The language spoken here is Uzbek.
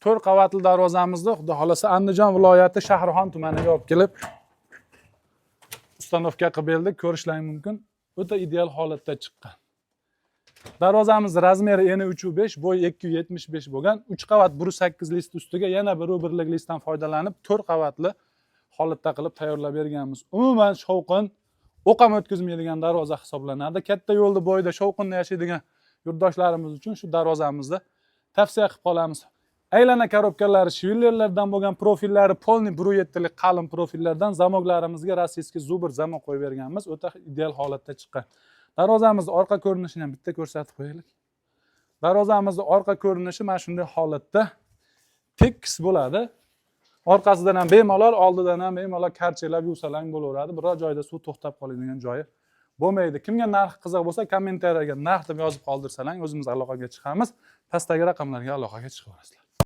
4 qavatli darvozamizni xudo xolasa Andijon viloyati Shahrixon tumaniga olib kelib ustanovka qilib berdik. Ko'rishlaring mumkin. O'ta ideal holatda chiqqan. Darvozamiz razmeri eni 3.5, bo'yi 2.75 bo'lgan. 3 qavat 1.8 list ustiga yana 1.1 listdan foydalanib 4 qavatli holatda qilib tayyorlab berganmiz. Umuman shovqin o'qam o'tkazmaydigan darvoza hisoblanadi. Katta yo'lda bo'yida shovqinda yashaydigan yurtdoshlarimiz uchun shu darvozamizni tavsiya qilib qolamiz. Aylana korobkalari shvillerlardan bo'lgan profillari polni 1.7 lik qalin profillardan zamoklarimizga rossiyskiy zubr zamok qo'yib berganmiz. O'ta ideal holatda chiqqan. Darvozamizning orqa ko'rinishini ham bitta ko'rsatib qo'yaylik. Darvozamizning orqa ko'rinishi mana shunday holatda tekis bo'ladi. Orqasidan ham bemalol, oldidan ham bemalol karchelab yuvsalang bo'laveradi. Biror joyda suv to'xtab qoladigan joyi bo'lmaydi. Kimga narx qiziq bo'lsa, kommentariyaga narx deb yozib qoldirsalang, o'zimiz aloqaga chiqamiz. Pastdagi raqamlarga aloqaga chiqaverasizlar.